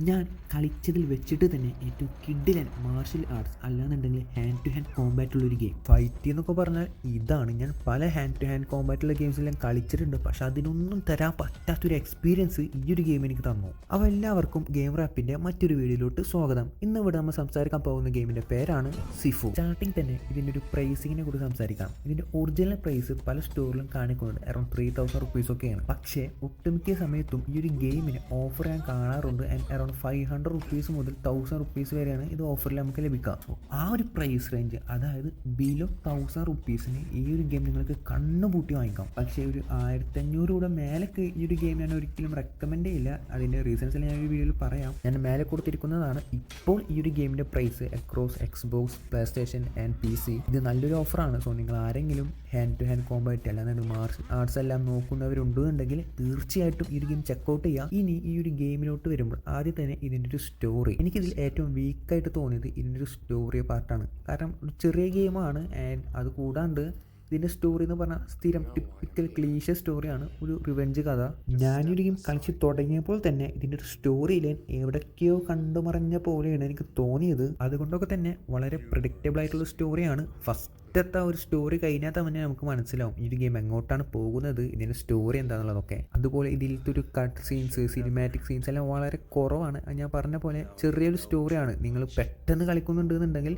ഞാൻ കളിച്ചതിൽ വെച്ചിട്ട് തന്നെ ഏറ്റവും കിഡിലൻ മാർഷൽ ആർട്സ് അല്ലാന്നുണ്ടെങ്കിൽ ഹാൻഡ് ടു ഹാൻഡ് കോമ്പാറ്റ് ഉള്ളൊരു ഗെയിം. ഫൈറ്റ് എന്നൊക്കെ പറഞ്ഞാൽ ഇതാണ്. ഞാൻ പല ഹാൻഡ് ടു ഹാൻഡ് കോമ്പാറ്റുള്ള ഗെയിംസെല്ലാം കളിച്ചിട്ടുണ്ട്, പക്ഷെ അതിനൊന്നും തരാൻ പറ്റാത്തൊരു എക്സ്പീരിയൻസ് ഈ ഒരു ഗെയിം എനിക്ക് തന്നു. അപ്പോൾ എല്ലാവർക്കും ഗെയിം റാപ്പിൻ്റെ മറ്റൊരു വീഡിയോയിലോട്ട് സ്വാഗതം. ഇന്ന് ഇവിടെ നമ്മൾ സംസാരിക്കാൻ പോകുന്ന ഗെയിമിൻ്റെ പേരാണ് സിഫു. സ്റ്റാർട്ടിങ് തന്നെ ഇതിൻ്റെ ഒരു പ്രൈസിങ്ങിനെ കുറിച്ച് സംസാരിക്കാം. ഇതിൻ്റെ ഒറിജിനൽ പ്രൈസ് പല സ്റ്റോറിലും കാണിക്കുന്നുണ്ട് അറൗണ്ട് 3000 റുപ്പീസൊക്കെയാണ്. പക്ഷേ ഒട്ടുമിക്ക സമയത്തും ഈ ഒരു ഗെയിമിന് ഓഫർ ഞാൻ കാണാറുണ്ട്. അറൗണ്ട് 500 റുപ്പീസ് മുതൽ 1000 റുപ്പീസ് വരെയാണ് ഇത് ഓഫറിൽ നമുക്ക് ലഭിക്കുക. സോ ആ ഒരു പ്രൈസ് റേഞ്ച്, അതായത് ബിലോ 1000 റുപ്പീസിന് ഈ ഒരു ഗെയിം നിങ്ങൾക്ക് കണ്ണുപൂട്ടി വാങ്ങിക്കാം. പക്ഷേ ഒരു 1500 രൂപ മേലേക്ക് ഈ ഒരു ഗെയിം ഞാൻ ഒരിക്കലും റെക്കമെൻഡ് ചെയ്യില്ല. അതിൻ്റെ റീസൺസിൽ ഞാൻ ഈ വീഡിയോയിൽ പറയാം. ഞാൻ മേലെ കൊടുത്തിരിക്കുന്നതാണ് ഇപ്പോൾ ഈ ഒരു ഗെയിമിൻ്റെ price across Xbox, PlayStation and PC. ഇത് നല്ലൊരു ഓഫറാണ്. സോ നിങ്ങൾ ആരെങ്കിലും ഹാൻഡ് ടു ഹാൻഡ് കോമ്പാറ്റ് അല്ലാതെ മാർഷൽ ആർട്സ് എല്ലാം നോക്കുന്നവരുണ്ടെന്നുണ്ടെങ്കിൽ തീർച്ചയായിട്ടും ഈ ഒരു ഗെയിം ചെക്കൗട്ട് ചെയ്യുക. ഇനി ഈ ഒരു ഗെയിമിലോട്ട് വരുമ്പോൾ ആദ്യം തന്നെ ഇതിൻ്റെ ഒരു സ്റ്റോറി, എനിക്കിതിൽ ഏറ്റവും വീക്കായിട്ട് തോന്നിയത് ഇതിൻ്റെ ഒരു സ്റ്റോറി പാർട്ടാണ്. കാരണം ഒരു ചെറിയ ഗെയിമാണ്. ആൻഡ് അത് കൂടാണ്ട് ഇതിൻ്റെ സ്റ്റോറി എന്ന് പറഞ്ഞാൽ സ്ഥിരം ടിപ്പിക്കൽ ക്ലീശ സ്റ്റോറിയാണ്. ഒരു റിവെഞ്ച് കഥ. ഞാനൊരു ഗെയിം കളിച്ച് തുടങ്ങിയപ്പോൾ തന്നെ ഇതിൻ്റെ ഒരു സ്റ്റോറി ലൈൻ എവിടേക്കോ കണ്ടുമറഞ്ഞ പോലെയാണ് എനിക്ക് തോന്നിയത്. അതുകൊണ്ടൊക്കെ തന്നെ വളരെ പ്രെഡിക്റ്റബിൾ ആയിട്ടുള്ള സ്റ്റോറിയാണ്. ഫസ്റ്റത്തെ ഒരു സ്റ്റോറി കഴിഞ്ഞാൽ തന്നെ നമുക്ക് മനസ്സിലാവും ഈ ഒരു ഗെയിം എങ്ങോട്ടാണ് പോകുന്നത്, ഇതിൻ്റെ സ്റ്റോറി എന്താണെന്നുള്ളതൊക്കെ. അതുപോലെ ഇതിലത്തെ ഒരു കട്ട് സീൻസ്, സിനിമാറ്റിക് സീൻസ് എല്ലാം വളരെ കുറവാണ്. ഞാൻ പറഞ്ഞ പോലെ ചെറിയൊരു സ്റ്റോറിയാണ്. നിങ്ങൾ പെട്ടെന്ന് കളിക്കുന്നുണ്ടെന്നുണ്ടെങ്കിൽ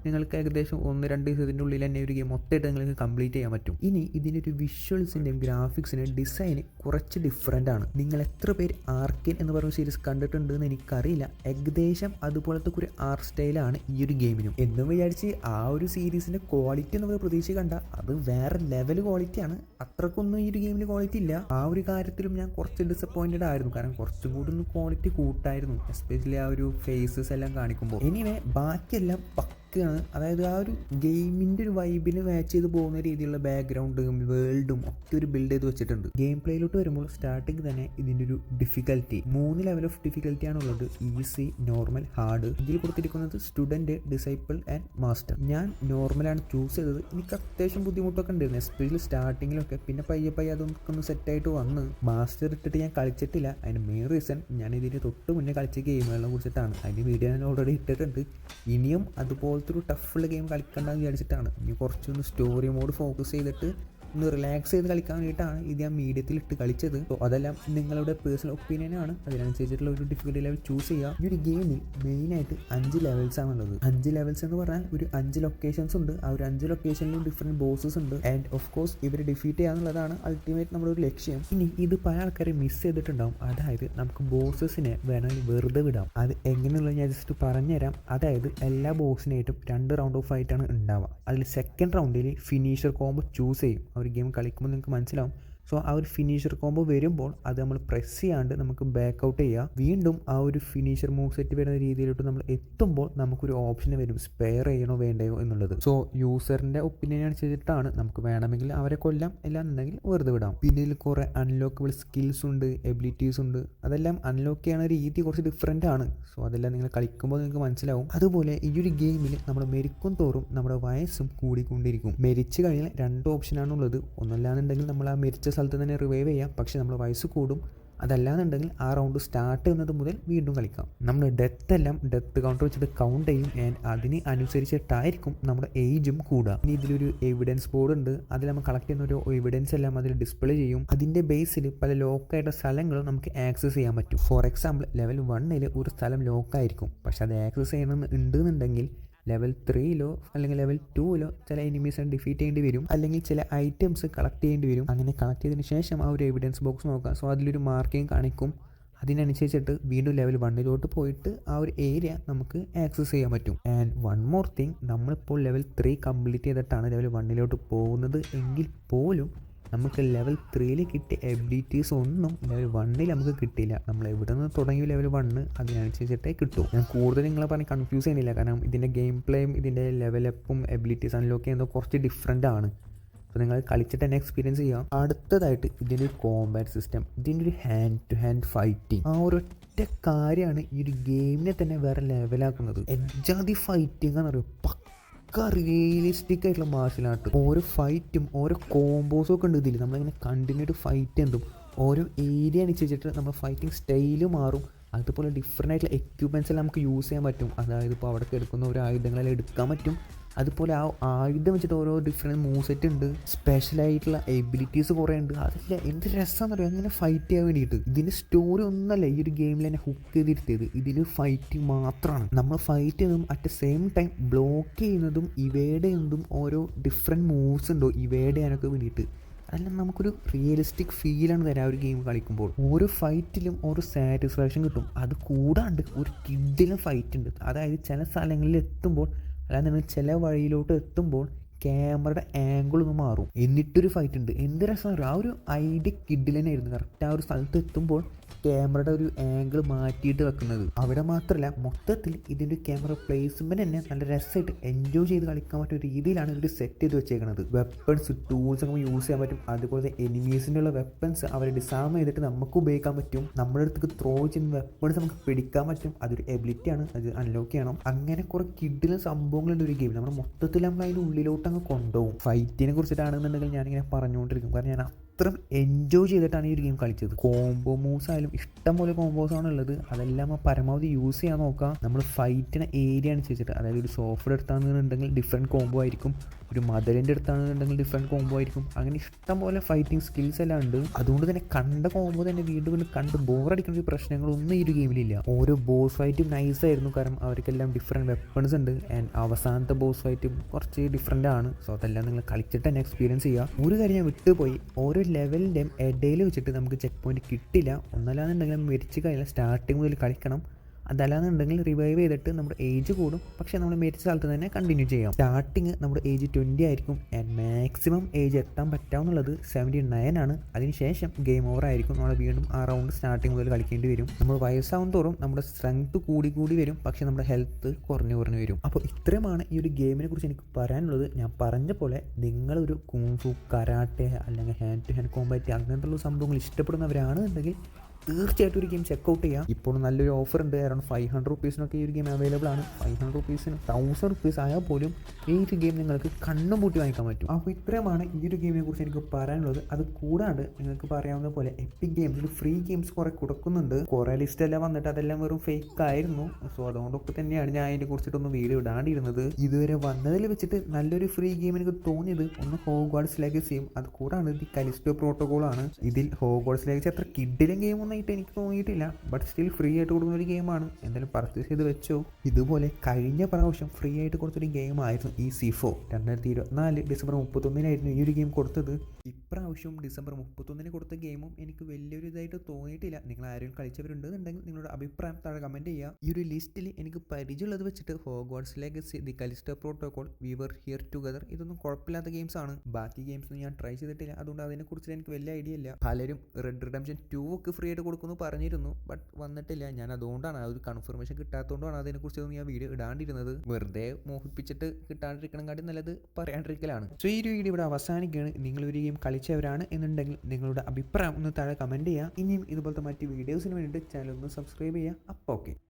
നിങ്ങൾക്ക് ഏകദേശം 1-2 ദിവസത്തിൻ്റെ ഉള്ളിൽ തന്നെ ഒരു ഗെയിം മൊത്തമായിട്ട് നിങ്ങൾക്ക് കംപ്ലീറ്റ് ചെയ്യാൻ പറ്റും. ഇനി ഇതിൻ്റെ ഒരു വിഷ്വൽസിൻ്റെയും ഗ്രാഫിക്സിൻ്റെയും ഡിസൈന് കുറച്ച് ഡിഫറൻ്റ് ആണ്. നിങ്ങൾ എത്ര പേര് ആർക്കേൻ എന്ന് പറയുന്ന സീരീസ് കണ്ടിട്ടുണ്ടെന്ന് എനിക്കറിയില്ല. ഏകദേശം അതുപോലത്തെ ഒരു ആർട്ട് സ്റ്റൈലാണ് ഈ ഒരു ഗെയിമിനും. എന്നും വിചാരിച്ച് ആ ഒരു സീരീസിൻ്റെ ക്വാളിറ്റി നമ്മൾ പ്രതീക്ഷ കണ്ട അത് വേറെ ലെവൽ ക്വാളിറ്റിയാണ്. അത്രക്കൊന്നും ഈ ഒരു ഗെയിമിന് ക്വാളിറ്റി ഇല്ല. ആ ഒരു കാര്യത്തിലും ഞാൻ കുറച്ച് ഡിസപ്പോയിൻറ്റഡ് ആയിരുന്നു. കാരണം കുറച്ചും കൂടി ഒന്ന് ക്വാളിറ്റി കൂട്ടായിരുന്നു, എസ്പെഷ്യലി ആ ഒരു ഫേസസ് എല്ലാം കാണിക്കുമ്പോൾ. എനിവേ ബാക്കിയെല്ലാം അതായത് ആ ഒരു ഗെയിമിൻ്റെ ഒരു വൈബിന് മാച്ച് ചെയ്ത് പോകുന്ന രീതിയിലുള്ള ബാക്ക്ഗ്രൗണ്ടും വേൾഡും ഒക്കെ ഒരു ബിൽഡ് ചെയ്ത് വെച്ചിട്ടുണ്ട്. ഗെയിം പ്ലേയിലോട്ട് വരുമ്പോൾ സ്റ്റാർട്ടിങ് തന്നെ ഇതിൻ്റെ ഒരു ഡിഫിക്കൽറ്റി 3 ലെവൽ ഓഫ് ഡിഫിക്കൽറ്റി ആണുള്ളത്. Easy, normal, hard. ഇതിൽ കൊടുത്തിരിക്കുന്നത് സ്റ്റുഡൻറ്റ്, ഡിസൈപ്പിൾ ആൻഡ് മാസ്റ്റർ. ഞാൻ നോർമലാണ് ചൂസ് ചെയ്തത്. എനിക്ക് അത്യാവശ്യം ബുദ്ധിമുട്ടൊക്കെ ഉണ്ടായിരുന്നു, എസ്പെഷ്യലി സ്റ്റാർട്ടിങ്ങിലൊക്കെ. പിന്നെ പയ്യെ അതൊക്കെ ഒന്ന് സെറ്റായിട്ട് വന്ന് മാസ്റ്റർ ഇട്ടിട്ട് ഞാൻ കളിച്ചിട്ടില്ല. അതിന് മെയിൻ റീസൺ ഞാൻ ഇതിന് തൊട്ട് മുന്നേ കളിച്ച ഗെയിമുകളെ കുറിച്ചിട്ടാണ്. അതിന് വീഡിയോ ഞാൻ ഓൾറെഡി ഇട്ടിട്ടുണ്ട്. ഇനിയും അതുപോലെ ഒരു ടഫുള്ള ഗെയിം കളിക്കണ്ടെന്ന് വിചാരിച്ചിട്ടാണ്. ഇനി കുറച്ചൊന്ന് സ്റ്റോറി മോഡ് ഫോക്കസ് ചെയ്തിട്ട് ഒന്ന് റിലാക്സ് ചെയ്ത് കളിക്കാൻ വേണ്ടിയിട്ടാണ് ഇത് ഞാൻ മീഡിയത്തിൽ ഇട്ട് കളിച്ചത്. സോ അതെല്ലാം നിങ്ങളുടെ പേഴ്സണൽ ഒപ്പീനിയനാണ്. അതിനനുസരിച്ചിട്ടുള്ള ഒരു ഡിഫിക്കൽട്ടി ലെവൽ ചൂസ് ചെയ്യുക. ഈ ഒരു ഗെയിമിൽ മെയിനായിട്ട് 5 ലെവൽസ് ആണുള്ളത്. 5 ലെവൽസ് എന്ന് പറഞ്ഞാൽ ഒരു 5 ലൊക്കേഷൻസ് ഉണ്ട്. ആ ഒരു 5 ലൊക്കേഷനിലും ഡിഫറെൻറ്റ് ബോസസ് ഉണ്ട്. ആൻഡ് ഓഫ് കോഴ്സ് ഇവരെ ഡിഫീറ്റ് ചെയ്യാന്നുള്ളതാണ് അൾട്ടിമേറ്റ് നമ്മുടെ ഒരു ലക്ഷ്യം. ഇനി ഇത് പല ആൾക്കാരെ മിസ് ചെയ്തിട്ടുണ്ടാവും. അതായത് നമുക്ക് ബോസസിനെ വേണമെങ്കിൽ വെറുതെ വിടാം. അത് എങ്ങനെയുള്ളത് ഞാൻ ജസ്റ്റ് പറഞ്ഞുതരാം. അതായത് എല്ലാ ബോസിനായിട്ടും 2 റൗണ്ട് ഓഫ് ഫൈറ്റാണ് ഉണ്ടാവുക. അതിൽ സെക്കൻഡ് റൗണ്ടിൽ ഫിനിഷർ കോംബോ ചൂസ് ചെയ്യും. ഒരു ഗെയിം കളിക്കുമ്പോൾ നിങ്ങൾക്ക് മനസ്സിലാവും. സോ ആ ഒരു ഫിനിഷർ കോംബോ വരുമ്പോൾ അത് നമ്മൾ പ്രസ് ചെയ്യാണ്ട് നമുക്ക് ബാക്ക് ഔട്ട് ചെയ്യുക. വീണ്ടും ആ ഒരു ഫിനിഷർ മൂവ് സെറ്റ് വരുന്ന രീതിയിലോട്ട് നമ്മൾ എത്തുമ്പോൾ നമുക്കൊരു ഓപ്ഷൻ വരും, സ്പെയർ ചെയ്യണോ വേണ്ടയോ എന്നുള്ളത്. സോ യൂസറിൻ്റെ ഒപ്പീനിയൻ അനുസരിച്ചിട്ടാണ്. നമുക്ക് വേണമെങ്കിൽ അവരെ കൊല്ലാം, എന്നുണ്ടെങ്കിൽ വെറുതെ വിടാം. പിന്നെ ഇതിൽ കുറേ അൺലോക്കബിൾ സ്കിൽസ് ഉണ്ട്, എബിലിറ്റീസ് ഉണ്ട്. അതെല്ലാം അൺലോക്ക് ചെയ്യുന്ന രീതി കുറച്ച് ഡിഫറെൻ്റ് ആണ്. സോ അതെല്ലാം നിങ്ങൾ കളിക്കുമ്പോൾ നിങ്ങൾക്ക് മനസ്സിലാവും. അതുപോലെ ഈ ഒരു ഗെയിമിൽ നമ്മൾ മരിക്കും തോറും നമ്മുടെ വയസ്സും കൂടിക്കൊണ്ടിരിക്കും. മരിച്ചു കഴിഞ്ഞാൽ 2 ഓപ്ഷനാണുള്ളത്. ഒന്നല്ലാന്നുണ്ടെങ്കിൽ നമ്മൾ ആ മരിച്ച സ്ഥലത്ത് തന്നെ റിവൈവ് ചെയ്യാം, പക്ഷേ നമ്മൾ വയസ്സ് കൂടും. അതല്ലാന്നുണ്ടെങ്കിൽ ആ റൗണ്ട് സ്റ്റാർട്ട് ചെയ്യുന്നത് മുതൽ വീണ്ടും കളിക്കാം. നമ്മൾ ഡെത്ത് കൗണ്ടർ വെച്ചിട്ട് കൗണ്ട് ചെയ്യും. ആൻഡ് അതിന് അനുസരിച്ചിട്ടായിരിക്കും നമ്മുടെ ഏജും കൂടുക. ഇനി ഇതിലൊരു എവിഡൻസ് ബോർഡ് ഉണ്ട്. അതിൽ നമ്മൾ കളക്ട് ചെയ്യുന്ന ഒരു എവിഡൻസ് എല്ലാം അതിൽ ഡിസ്പ്ലേ ചെയ്യും. അതിൻ്റെ ബേസിൽ പല ലോക്കായിട്ടുള്ള സ്ഥലങ്ങളും നമുക്ക് ആക്സസ് ചെയ്യാൻ പറ്റും. ഫോർ എക്സാമ്പിൾ ലെവൽ 1 ഒരു സ്ഥലം ലോക്കായിരിക്കും. പക്ഷെ അത് ആക്സസ് ചെയ്യണമെന്നുണ്ടെന്നുണ്ടെങ്കിൽ ലെവൽ 3 അല്ലെങ്കിൽ ലെവൽ 2 ചില എനിമീസിനെ ഡിഫീറ്റ് ചെയ്യേണ്ടി വരും, അല്ലെങ്കിൽ ചില ഐറ്റംസ് കളക്ട് ചെയ്യേണ്ടി വരും. അങ്ങനെ കളക്ട് ചെയ്തതിന് ശേഷം ആ ഒരു എവിഡൻസ് ബോക്സ് നോക്കാം. സോ അതിലൊരു മാർക്കിങ് കാണിക്കും. അതിനനുസരിച്ചിട്ട് വീണ്ടും ലെവൽ 1 പോയിട്ട് ആ ഒരു ഏരിയ നമുക്ക് ആക്സസ് ചെയ്യാൻ പറ്റും. ആൻഡ് വൺ മോർ തിങ്, നമ്മളിപ്പോൾ ലെവൽ 3 കംപ്ലീറ്റ് ചെയ്തിട്ടാണ് ലെവൽ 1 പോകുന്നത് എങ്കിൽ പോലും നമുക്ക് ലെവൽ 3 കിട്ടിയ എബിലിറ്റീസ് ഒന്നും ലെവൽ 1 നമുക്ക് കിട്ടില്ല. നമ്മൾ എവിടെ നിന്ന് തുടങ്ങി ലെവൽ 1 അതിനനുസരിച്ചിട്ടേ കിട്ടും. ഞാൻ കൂടുതൽ നിങ്ങളെ പറഞ്ഞ് കൺഫ്യൂസ് ചെയ്യുന്നില്ല. കാരണം ഇതിൻ്റെ ഗെയിം പ്ലേയും ഇതിൻ്റെ ലെവലപ്പും എബിലിറ്റീസ് അൺലോക്ക് ചെയ്യുന്നത് കുറച്ച് ഡിഫറെൻ്റ് ആണ്. അപ്പോൾ നിങ്ങൾ കളിച്ചിട്ട് തന്നെ എക്സ്പീരിയൻസ് ചെയ്യാം. അടുത്തതായിട്ട് ഇതിൻ്റെ ഒരു കോമ്പാറ്റ് സിസ്റ്റം, ഇതിൻ്റെ ഒരു ഹാൻഡ് ടു ഹാൻഡ് ഫൈറ്റിങ്. ആ ഒരൊറ്റ കാര്യമാണ് ഈ ഒരു ഗെയിമിനെ തന്നെ വേറെ ലെവലാക്കുന്നത്. എജാതി ഫൈറ്റിംഗ് എന്ന് പറയും. റിയലിസ്റ്റിക് ആയിട്ടുള്ള മാർഷൽ ആർട്ട്. ഓരോ ഫൈറ്റും ഓരോ കോമ്പോസും ഒക്കെ ഉണ്ട് ഇതിൽ. നമ്മളിങ്ങനെ കണ്ടിന്യൂ ഫൈറ്റ് എന്തും ഓരോ ഏരിയ അനുസരിച്ചിട്ട് നമ്മൾ ഫൈറ്റിംഗ് സ്റ്റൈല് മാറും. അതുപോലെ ഡിഫറെൻ്റ് ആയിട്ടുള്ള എക്യുപ്മെൻറ്റ്സ് എല്ലാം നമുക്ക് യൂസ് ചെയ്യാൻ പറ്റും. അതായത് ഇപ്പോൾ അവിടെ എടുക്കുന്ന ഓരോ ആയുധങ്ങളെല്ലാം എടുക്കാൻ പറ്റും. അതുപോലെ ആ ആയുധം വെച്ചിട്ട് ഓരോ ഡിഫറെൻറ്റ് മൂവ് സെറ്റ് ഉണ്ട്, സ്പെഷ്യലായിട്ടുള്ള എബിലിറ്റീസ് കുറേ ഉണ്ട്. അതെല്ലാം എന്ത് രസമാണെന്ന് അറിയാം അങ്ങനെ ഫൈറ്റ് ചെയ്യാൻ വേണ്ടിയിട്ട്. ഇതിൻ്റെ സ്റ്റോറി ഒന്നല്ല ഈ ഒരു ഗെയിമിൽ എന്നെ ഹുക്ക് ചെയ്തിരുത്തിയത്, ഇതിൽ ഫൈറ്റിംഗ് മാത്രമാണ്. നമ്മൾ ഫൈറ്റ് ചെയ്യുന്നതും അറ്റ് സെയിം ടൈം ബ്ലോക്ക് ചെയ്യുന്നതും ഇവേഡ് ചെയ്യുന്നതും ഓരോ ഡിഫറെൻറ്റ് മൂവ്സ് ഉണ്ടോ ഇവേഡ് ചെയ്യാനൊക്കെ വേണ്ടിയിട്ട്. അതെല്ലാം നമുക്കൊരു റിയലിസ്റ്റിക് ഫീലാണ് തരാം ഒരു ഗെയിം കളിക്കുമ്പോൾ. ഓരോ ഫൈറ്റിലും ഓരോ സാറ്റിസ്ഫാക്ഷൻ കിട്ടും. അത് കൂടാണ്ട് ഒരു കിഡിലും ഫൈറ്റ് ഉണ്ട്. അതായത് ചില സ്ഥലങ്ങളിൽ എത്തുമ്പോൾ അല്ലാന്നുണ്ടെങ്കിൽ ചില വഴിയിലോട്ട് എത്തുമ്പോൾ ക്യാമറയുടെ ആംഗിൾ ഒന്ന് മാറും, എന്നിട്ടൊരു ഫൈറ്റ് ഉണ്ട്. എന്ത് രസമാണ്. ആ ഒരു ഐഡിയ കിഡിൽ തന്നെ ആയിരുന്നു. കറക്റ്റ് ആ ഒരു സ്ഥലത്ത് എത്തുമ്പോൾ ക്യാമറയുടെ ഒരു ആംഗിൾ മാറ്റിയിട്ട് വെക്കുന്നത്. അവിടെ മാത്രമല്ല, മൊത്തത്തിൽ ഇതിൻ്റെ ക്യാമറ പ്ലേസ്മെൻറ്റ് തന്നെ നല്ല രസമായിട്ട് എൻജോയ് ചെയ്ത് കളിക്കാൻ പറ്റുന്ന രീതിയിലാണ് ഇവർ സെറ്റ് ചെയ്ത് വെച്ചേക്കുന്നത്. വെപ്പൺസ് ടൂൾസ് ഒക്കെ യൂസ് ചെയ്യാൻ പറ്റും. അതുപോലെ എനിമീസിൻ്റെ ഉള്ള വെപ്പൺസ് അവർ ഡിസാം ചെയ്തിട്ട് നമുക്ക് ഉപയോഗിക്കാൻ പറ്റും. നമ്മുടെ അടുത്തേക്ക് ത്രോ ചെയ്യുന്ന വെപ്പൺസ് നമുക്ക് പിടിക്കാൻ പറ്റും. അതൊരു എബിലിറ്റിയാണ്, അത് അൺലോക്ക് ചെയ്യണം. അങ്ങനെ കുറേ കിഡിലും സംഭവങ്ങളുണ്ട് ഒരു ഗെയിം. നമ്മൾ മൊത്തത്തിൽ നമ്മൾ അതിൻ്റെ ഉള്ളിലോട്ട് അങ്ങ് കൊണ്ടുപോകും. ഫൈറ്റിനെ കുറിച്ചിട്ടാണെന്നുണ്ടെങ്കിൽ ഞാനിങ്ങനെ പറഞ്ഞുകൊണ്ടിരിക്കും. കാരണം ഞാൻ അത്രയും എൻജോയ് ചെയ്തിട്ടാണ് ഈ ഒരു ഗെയിം കളിച്ചത്. കോംബോ മൂവ്സ് ആയാലും ഇഷ്ടംപോലെ കോംബോസാണ് ഉള്ളത്. അതെല്ലാം പരമാവധി യൂസ് ചെയ്യാൻ നോക്കാം. നമ്മൾ ഫൈറ്റിന് ഏരിയ അനുസരിച്ചിട്ട്, അതായത് ഒരു സോഫയുടെ അടുത്താണെന്നുണ്ടെങ്കിൽ ഡിഫറെൻറ്റ് കോംബോ ആയിരിക്കും, ഒരു മദറിൻ്റെ അടുത്താണെന്നുണ്ടെങ്കിൽ ഡിഫറെൻറ്റ് കോംബോ ആയിരിക്കും. അങ്ങനെ ഇഷ്ടംപോലെ ഫൈറ്റിംഗ് സ്കിൽസ് എല്ലാം ഉണ്ട്. അതുകൊണ്ട് തന്നെ കണ്ട കോംബോ തന്നെ വീണ്ടും വീണ്ടും കണ്ട് ബോറടിക്കുന്ന ഒരു പ്രശ്നങ്ങളൊന്നും ഈ ഒരു ഗെയിമിലില്ല. ഓരോ ബോസ് ഫൈറ്റും നൈസായിരുന്നു, കാരണം അവർക്കെല്ലാം ഡിഫറെൻറ്റ് വെപ്പൺസ് ഉണ്ട്. ആൻഡ് അവസാനത്തെ ബോസ് ഫൈറ്റും കുറച്ച് ഡിഫറെൻ്റ് ആണ്. സോ അതെല്ലാം നിങ്ങൾ കളിച്ചിട്ട് തന്നെ എക്സ്പീരിയൻസ് ചെയ്യുക. ഒരു കാര്യം ഞാൻ വിട്ടുപോയി, ഓരോ ലെവലിൻ്റെയും ഇടയിൽ വെച്ചിട്ട് നമുക്ക് ചെക്ക് പോയിന്റ് കിട്ടില്ല. ഒന്നല്ലാന്നുണ്ടെങ്കിൽ മരിച്ചു കഴിഞ്ഞാൽ സ്റ്റാർട്ടിങ് മുതൽ കളിക്കണം. അതല്ലാന്നുണ്ടെങ്കിൽ റിവൈവ് ചെയ്തിട്ട് നമ്മുടെ ഏജ് കൂടും, പക്ഷേ നമ്മൾ മരിച്ച സ്ഥലത്ത് തന്നെ കണ്ടിന്യൂ ചെയ്യാം. സ്റ്റാർട്ടിങ് നമ്മുടെ ഏജ് 20 ആയിരിക്കും. ആൻഡ് മാക്സിമം ഏജ് എത്താൻ പറ്റാവുന്നുള്ളത് 79 ആണ്. അതിനുശേഷം ഗെയിം ഓവർ ആയിരിക്കും. നമ്മൾ വീണ്ടും ആ റൗണ്ട് സ്റ്റാർട്ടിങ് മുതൽ കളിക്കേണ്ടി വരും. നമ്മൾ വയസ്സാവും തോറും നമ്മുടെ സ്ട്രെങ്ത് കൂടി വരും, പക്ഷേ നമ്മുടെ ഹെൽത്ത് കുറഞ്ഞു വരും. അപ്പോൾ ഇത്രയുമാണ് ഈ ഒരു ഗെയിമിനെ കുറിച്ച് എനിക്ക് പറയാനുള്ളത്. ഞാൻ പറഞ്ഞ പോലെ നിങ്ങളൊരു കുങ്ഫു, കരാട്ടെ അല്ലെങ്കിൽ ഹാൻഡ് ടു ഹാൻഡ് കോമ്പാറ്റ് അങ്ങനത്തെ സംഭവങ്ങൾ ഇഷ്ടപ്പെടുന്നവരാണെന്നുണ്ടെങ്കിൽ തീർച്ചയായിട്ടും ഒരു ഗെയിം ചെക്കൗട്ട് ചെയ്യാം. ഇപ്പോൾ നല്ലൊരു ഓഫർ ഉണ്ട്. അറൗണ്ട് 500 റുപ്പീസിനൊക്കെ ഈ ഒരു ഗെയിം അവൈലബിൾ ആണ്. 500 റുപ്പീസിന് 1000 റുപ്പീസ് ആയാൽ പോലും ഈ ഒരു ഗെയിം നിങ്ങൾക്ക് കണ്ണും പൂട്ടി വാങ്ങിക്കാൻ പറ്റും. അപ്പോൾ ഇത്രയുമാണ് ഈ ഒരു ഗെയിമിനെ കുറിച്ച് എനിക്ക് പറയാനുള്ളത്. അത് കൂടാണ്ട് നിങ്ങൾക്ക് പറയാവുന്ന പോലെ എപ്പിക് ഗെയിംസിൽ ഫ്രീ ഗെയിംസ് കുറേ കൊടുക്കുന്നുണ്ട്. കുറേ ലിസ്റ്റെല്ലാം വന്നിട്ട് അതെല്ലാം വെറും ഫേക്ക് ആയിരുന്നു. സോ അതുകൊണ്ടൊക്കെ തന്നെയാണ് ഞാൻ അതിനെ കുറിച്ചിട്ടൊന്നും വീഡിയോ ഇടാണ്ടിരുന്നത്. ഇതുവരെ വന്നതിൽ വെച്ചിട്ട് നല്ലൊരു ഫ്രീ ഗെയിം എനിക്ക് തോന്നിയത് ഒന്ന് ഹോഗ്വാർട്സ് ലെഗസിയും അത് കൂടാണ്ട് ദി കലിസ്റ്റോ പ്രോട്ടോകോളാണ്. ഇതിൽ ഹോഗ്വാർട്സ് ലെഗസി അത്ര കിഡിലും ഗെയിമൊന്നും എനിക്ക് തോന്നിയിട്ടില്ല, ബട്ട് സ്റ്റിൽ ഫ്രീ ആയിട്ട് കൊടുക്കുന്ന ഒരു ഗെയിമാണ്. എന്തായാലും പർച്ചേസ് ചെയ്ത് വെച്ചോ. ഇതുപോലെ കഴിഞ്ഞ പ്രാവശ്യം ഫ്രീ ആയിട്ട് കൊടുത്തൊരു ഗെയിമായിരുന്നു ഈ സിഫോ. 2024 ഡിസംബർ 31 ഈ ഒരു ഗെയിം കൊടുത്തത്. ഇപ്രാവശ്യം ഡിസംബർ 31 കൊടുത്ത ഗെയിമും എനിക്ക് വലിയൊരു ഇതായിട്ട് തോന്നിയിട്ടില്ല. നിങ്ങൾ ആരെങ്കിലും കളിച്ചവരുണ്ടെന്നുണ്ടെങ്കിൽ നിങ്ങളുടെ അഭിപ്രായം താഴെ കമൻറ്റ് ചെയ്യുക. ഈ ഒരു ലിസ്റ്റിൽ എനിക്ക് പരിചയമുള്ളത് വെച്ചിട്ട് Hogwarts Legacy, the Callisto Protocol, We Were Here Together ഇതൊന്നും കുഴപ്പമില്ലാത്ത ഗെയിംസ് ആണ്. ബാക്കി ഗെയിംസ് ഞാൻ ട്രൈ ചെയ്തിട്ടില്ല, അതുകൊണ്ട് അതിനെക്കുറിച്ച് എനിക്ക് വലിയ ഐഡിയ ഇല്ല. പലരും റെഡ് റിഡംഷൻ 2 ഒക്കെ ഫ്രീ ആയിട്ട് കൊടുക്കുമെന്ന് പറഞ്ഞിരുന്നു, ബട്ട് വന്നിട്ടില്ല. ഞാൻ അതുകൊണ്ടാണ് ആ ഒരു കൺഫർമേഷൻ കിട്ടാത്തതുകൊണ്ടാണ് അതിനെക്കുറിച്ചൊന്നും ഞാൻ വീഡിയോ ഇടാണ്ടിരുന്നത്. വെറുതെ മോഹിപ്പിച്ചിട്ട് കിട്ടാണ്ടിരിക്കണം കാട്ടി നല്ലത് പറയാണ്ടിരിക്കലാണ്. സോ ഈ ഒരു വീഡിയോ ഇവിടെ അവസാനിക്കുകയാണ്. നിങ്ങളൊരു ഗെയിം കളിച്ചവരാണ് എന്നുണ്ടെങ്കിൽ നിങ്ങളുടെ അഭിപ്രായം ഒന്ന് താഴെ കമൻറ്റ് ചെയ്യുക. ഇനിയും ഇതുപോലത്തെ മറ്റ് വീഡിയോസിന് വേണ്ടിയിട്ട് ചാനൽ ഒന്ന് സബ്സ്ക്രൈബ് ചെയ്യുക. അപ്പോൾ ഓക്കെ.